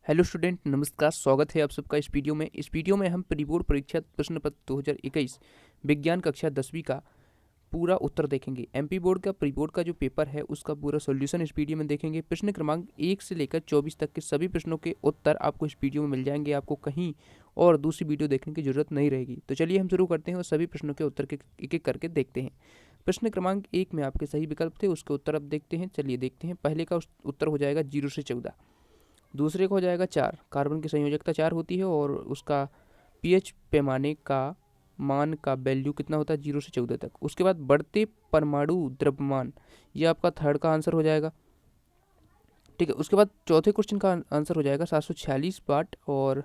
Hello student, नमस्कार। स्वागत है आप सबका इस वीडियो में। हम प्री बोर्ड परीक्षा प्रश्न पत्र 2021 विज्ञान कक्षा 10वीं का पूरा उत्तर देखेंगे। एमपी बोर्ड का प्री बोर्ड का जो पेपर है उसका पूरा सॉल्यूशन इस वीडियो में देखेंगे। प्रश्न क्रमांक 1 से लेकर 24 तक के सभी प्रश्नों के उत्तर आपको इस वीडियो में मिल जाएंगे। आपको कहीं और दूसरी वीडियो देखने की जरूरत नहीं रहेगी। तो चलिए हम शुरू करते हैं और सभी प्रश्नों के उत्तर के एक एक करके देखते हैं। प्रश्न क्रमांक 1 में आपके सही विकल्प थे, उसके उत्तर अब देखते हैं। चलिए देखते हैं। पहले का उत्तर हो जाएगा 0 से 14। दूसरे का हो जाएगा 4। कार्बन की संयोजकता 4 होती है और उसका पीएच पैमाने का मान का वैल्यू कितना होता है, 0 से 14 तक। उसके बाद बढ़ते परमाणु द्रव्यमान, ये आपका थर्ड का आंसर हो जाएगा। ठीक है। उसके बाद चौथे क्वेश्चन का आंसर हो जाएगा 746 वाट और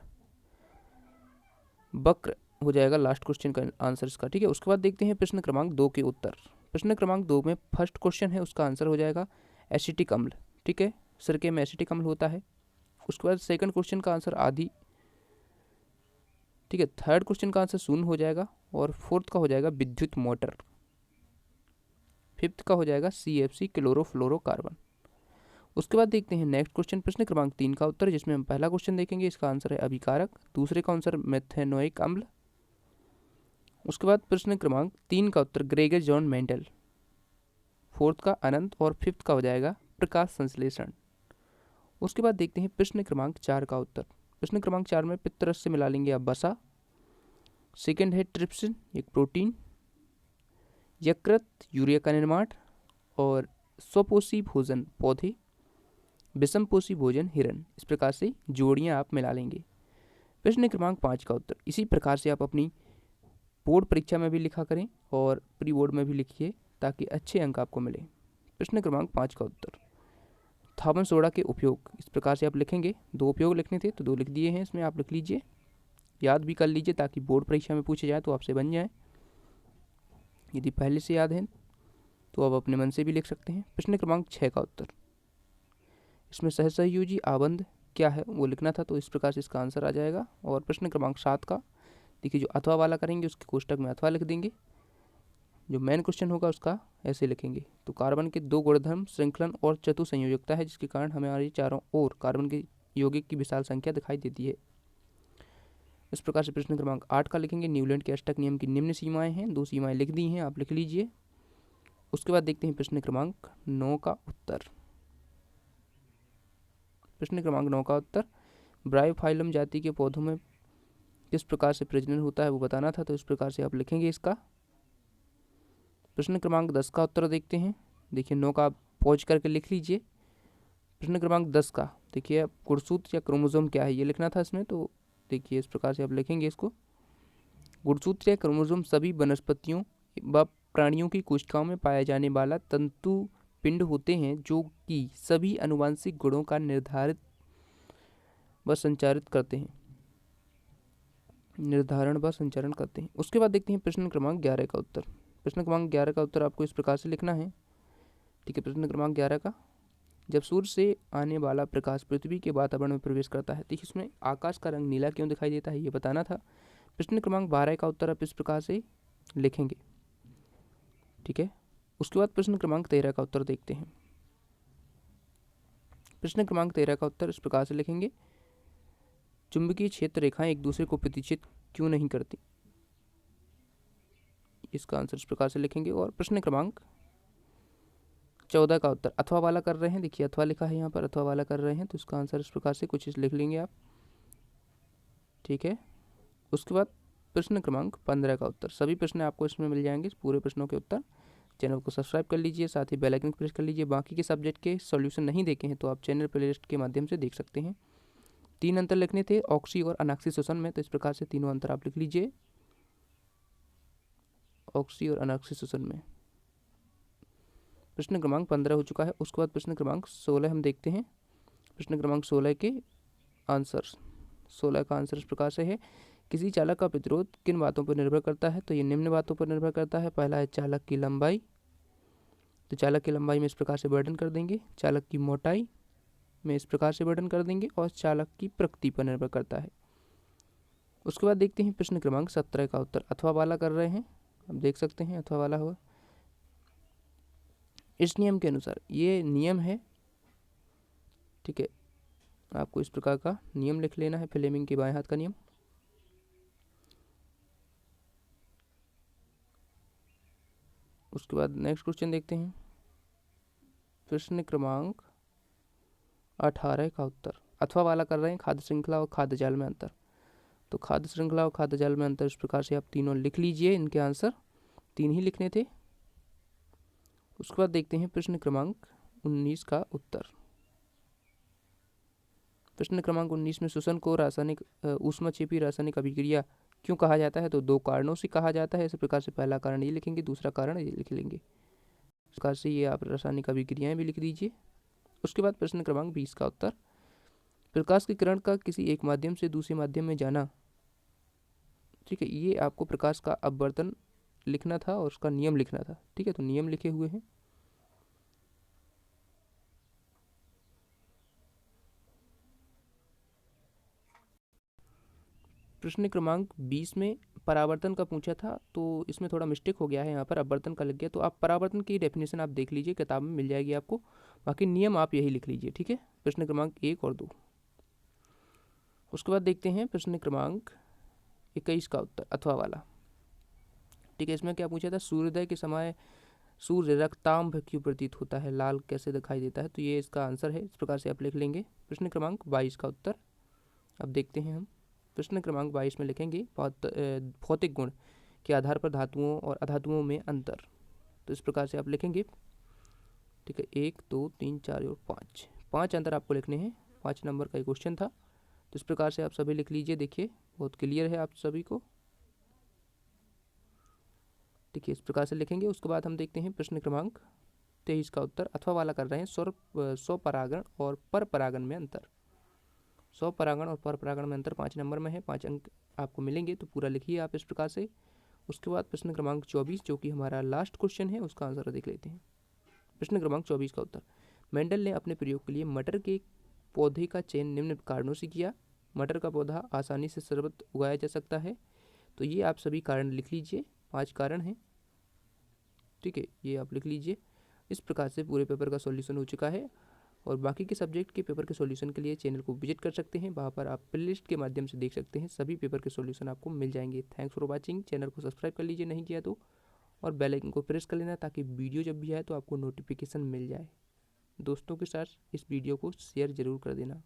वक्र हो जाएगा लास्ट क्वेश्चन का आंसर इसका। ठीक है। उसके बाद देखते हैं प्रश्न क्रमांक 2 के उत्तर। प्रश्न क्रमांक 2 में फर्स्ट क्वेश्चन है, उसका आंसर हो जाएगा एसिटिक अम्ल। ठीक है, सिरके में एसिटिक अम्ल होता है। उसके बाद सेकंड क्वेश्चन का आंसर आधी। ठीक है। थर्ड क्वेश्चन का आंसर शून्य हो जाएगा और फोर्थ का हो जाएगा विद्युत मोटर। फिफ्थ का हो जाएगा CFC क्लोरोफ्लोरोकार्बन। उसके बाद देखते हैं नेक्स्ट क्वेश्चन, प्रश्न क्रमांक 3 का उत्तर, जिसमें हम पहला क्वेश्चन देखेंगे। इसका आंसर है अभिकारक। दूसरे का आंसर मेथेनोइक अम्ल। उसके बाद प्रश्न क्रमांक 3 का उत्तर ग्रेगर जॉन मेंडल। फोर्थ का अनंत और फिफ्थ का हो जाएगा प्रकाश संश्लेषण। उसके बाद देखते हैं प्रश्न क्रमांक 4 का उत्तर। प्रश्न क्रमांक 4 में पित्तरस से मिला लेंगे आप वसा। सेकंड है ट्रिप्सिन, एक प्रोटीन। यकृत, यूरिया का निर्माण। और स्वपोषी भोजन पौधे, विषमपोषी भोजन हिरन। इस प्रकार से जोड़ियां आप मिला लेंगे। प्रश्न क्रमांक 5 का उत्तर इसी प्रकार से आप अपनी बोर्ड परीक्षा में भी लिखा करें और प्री बोर्ड में भी लिखिए ताकि अच्छे अंक आपको मिले। प्रश्न क्रमांक 5 का उत्तर थामन सोडा के उपयोग, इस प्रकार से आप लिखेंगे। 2 उपयोग लिखने थे तो 2 लिख दिए हैं, इसमें आप लिख लीजिए, याद भी कर लीजिए ताकि बोर्ड परीक्षा में पूछे जाए तो आपसे बन जाए। यदि पहले से याद है तो आप अपने मन से भी लिख सकते हैं। प्रश्न क्रमांक 6 का उत्तर, इसमें सहसंयोजी आबंध क्या है वो लिखना था, तो इस प्रकार से इसका आंसर आ जाएगा। और प्रश्न क्रमांक 7 का देखिए, जो अथवा वाला करेंगे उसके कोष्टक में अथवा लिख देंगे, जो मेन क्वेश्चन होगा उसका ऐसे लिखेंगे। तो कार्बन के 2 गुणधर्म श्रृंखलन और चतु संयोजकता है, जिसके कारण हमारी चारों ओर कार्बन के यौगिक की विशाल संख्या दिखाई देती है। इस प्रकार से प्रश्न क्रमांक 8 का लिखेंगे। न्यूलैंड के अष्टक नियम की निम्न सीमाएं हैं, 2 सीमाएं लिख दी हैं, आप लिख लीजिए। उसके बाद देखते हैं प्रश्न क्रमांक 9 का उत्तर। प्रश्न क्रमांक 9 का उत्तर ब्रायोफाइलम जाति के पौधों में किस प्रकार से प्रजनन होता है वो बताना था, तो इस प्रकार से आप लिखेंगे इसका। प्रश्न क्रमांक 10 का उत्तर देखते हैं। देखिए 9 का आप पॉज करके लिख लीजिए। प्रश्न क्रमांक 10 का देखिए, गुणसूत्र या क्रोमोसोम क्या है ये लिखना था इसमें, तो देखिए इस प्रकार से आप लिखेंगे इसको। गुणसूत्र या क्रोमोसोम सभी वनस्पतियों व प्राणियों की कोशिकाओं में पाया जाने वाला तंतु पिंड होते हैं जो कि सभी आनुवंशिक गुणों का निर्धारण व संचारण करते हैं। उसके बाद देखते हैं प्रश्न क्रमांक 11 का उत्तर। प्रश्न क्रमांक 11 का उत्तर आपको इस प्रकार से लिखना है। ठीक है। प्रश्न क्रमांक 11 का, जब सूर्य से आने वाला प्रकाश पृथ्वी के वातावरण में प्रवेश करता है, देखिए इसमें आकाश का रंग नीला क्यों दिखाई देता है ये बताना था। प्रश्न क्रमांक 12 का उत्तर आप इस प्रकार से लिखेंगे। ठीक है। उसके बाद प्रश्न क्रमांक 13 का उत्तर देखते हैं। प्रश्न क्रमांक 13 का उत्तर इस प्रकार से लिखेंगे, चुंबकीय क्षेत्र रेखाएं एक दूसरे को प्रतिच्छेद क्यों नहीं करती, इसका आंसर इस प्रकार से लिखेंगे। और प्रश्न क्रमांक 14 का उत्तर अथवा वाला कर रहे हैं। देखिए अथवा लिखा है यहाँ पर, अथवा वाला कर रहे हैं, तो इसका आंसर इस प्रकार से कुछ लिख लेंगे आप। ठीक है। उसके बाद प्रश्न क्रमांक 15 का उत्तर, सभी प्रश्न आपको इसमें मिल जाएंगे, पूरे प्रश्नों के उत्तर। चैनल को सब्सक्राइब कर लीजिए, साथ ही बेल आइकन प्रेस कर लीजिए। बाकी के सब्जेक्ट के सॉल्यूशन नहीं देखे हैं तो आप चैनल प्लेलिस्ट के माध्यम से देख सकते हैं। 3 अंतर लिखने थे ऑक्सी और अनाक्सी शोषण में, तो इस प्रकार से तीनों अंतर आप लिख लीजिए ऑक्सी और अनाक्सी शोषण में। प्रश्न क्रमांक 15 हो चुका है। उसके बाद प्रश्न क्रमांक 16 हम देखते हैं। प्रश्न क्रमांक 16 के आंसर, 16 का आंसर इस प्रकार से है, किसी चालक का प्रतिरोध किन बातों पर निर्भर करता है, तो ये निम्न बातों पर निर्भर करता है। पहला है चालक की लंबाई, तो चालक की लंबाई में इस प्रकार से वर्णन कर देंगे। चालक की मोटाई में इस प्रकार से वर्णन कर देंगे और चालक की प्रकृति पर निर्भर करता है। उसके बाद देखते हैं प्रश्न क्रमांक 17 का उत्तर, अथवा वाला कर रहे हैं, आप देख सकते हैं अथवा वाला हुआ। इस नियम के अनुसार, ये नियम है। ठीक है। आपको इस प्रकार का नियम लिख लेना है, फ्लेमिंग के बाएं हाथ का नियम। उसके बाद नेक्स्ट क्वेश्चन देखते हैं, प्रश्न क्रमांक 18 का उत्तर। अथवा वाला कर रहे हैं, खाद्य श्रृंखला और खाद्य जाल में अंतर। तो खाद्य श्रृंखला और खाद्य जाल में अंतर इस प्रकार से आप तीनों लिख लीजिए, इनके आंसर 3 ही लिखने थे। उसके बाद देखते हैं प्रश्न क्रमांक 19 का उत्तर। प्रश्न क्रमांक 19 में श्वसन को रासायनिक ऊष्माक्षेपी रासायनिक अभिक्रिया क्यों कहा जाता है? तो 2 कारणों से कहा जाता है। इस प्रकार से पहला कारण ये लिखेंगे, दूसरा कारण ये लिख लेंगे। इस प्रकार से ये आप रासायनिक अभिक्रियाएं भी लिख दीजिए। उसके बाद प्रश्न क्रमांक 20 का उत्तर, प्रकाश के किरण का किसी एक माध्यम से दूसरे माध्यम में जाना। ठीक है, ये आपको प्रकाश का अपवर्तन लिखना था और उसका नियम लिखना था। ठीक है, तो नियम लिखे हुए हैं। प्रश्न क्रमांक 20 में परावर्तन का पूछा था, तो इसमें थोड़ा मिस्टेक हो गया है, यहाँ पर अपवर्तन का लग गया। तो आप परावर्तन की डेफिनेशन आप देख लीजिए, किताब में मिल जाएगी आपको। बाकी नियम आप यही लिख लीजिए। ठीक है, प्रश्न क्रमांक 1 और 2। उसके बाद देखते हैं प्रश्न क्रमांक 21 का उत्तर, अथवा वाला। ठीक है, इसमें क्या पूछा था? सूर्योदय के समय सूर्य रक्तांब क्यों प्रतीत होता है, लाल कैसे दिखाई देता है? तो ये इसका आंसर है। इस प्रकार से आप लिख लेंगे। प्रश्न क्रमांक 22 का उत्तर अब देखते हैं हम। प्रश्न क्रमांक 22 में लिखेंगे भौतिक गुण के आधार पर धातुओं और अधातुओं में अंतर। तो इस प्रकार से आप लिखेंगे। ठीक है, 1 2 3 4 और 5 अंतर आपको लिखने हैं। 5 नंबर का क्वेश्चन था। तो इस प्रकार से आप सभी लिख लीजिए। देखिए, बहुत क्लियर है आप सभी को। ठीक है, इस प्रकार से लिखेंगे। उसके बाद हम देखते हैं प्रश्न क्रमांक 23 का उत्तर। अथवा वाला कर रहे हैं, स्वपरागण और पर परागण में अंतर। स्वपरागण और पर परागण में अंतर 5 नंबर में है। 5 अंक आपको मिलेंगे, तो पूरा लिखिए आप इस प्रकार से। उसके बाद प्रश्न क्रमांक 24, जो कि हमारा लास्ट क्वेश्चन है, उसका आंसर देख लेते हैं। प्रश्न क्रमांक 24 का उत्तर, मेंडल ने अपने प्रयोग के लिए मटर के पौधे का चयन निम्न कारणों से किया। मटर का पौधा आसानी से सर्वत्र उगाया जा सकता है। तो ये आप सभी कारण लिख लीजिए, 5 कारण हैं। ठीक है, ये आप लिख लीजिए। इस प्रकार से पूरे पेपर का सॉल्यूशन हो चुका है। और बाकी के सब्जेक्ट के पेपर के सॉल्यूशन के लिए चैनल को विजिट कर सकते हैं। वहाँ पर आप प्लेलिस्ट के माध्यम से देख सकते हैं, सभी पेपर के सॉल्यूशन आपको मिल जाएंगे। Thanks for watching. चैनल को सब्सक्राइब कर लीजिए नहीं किया तो, और बेल आइकन को प्रेस कर लेना, ताकि वीडियो जब भी आए तो आपको नोटिफिकेशन मिल जाए। दोस्तों के साथ इस वीडियो को शेयर ज़रूर कर देना।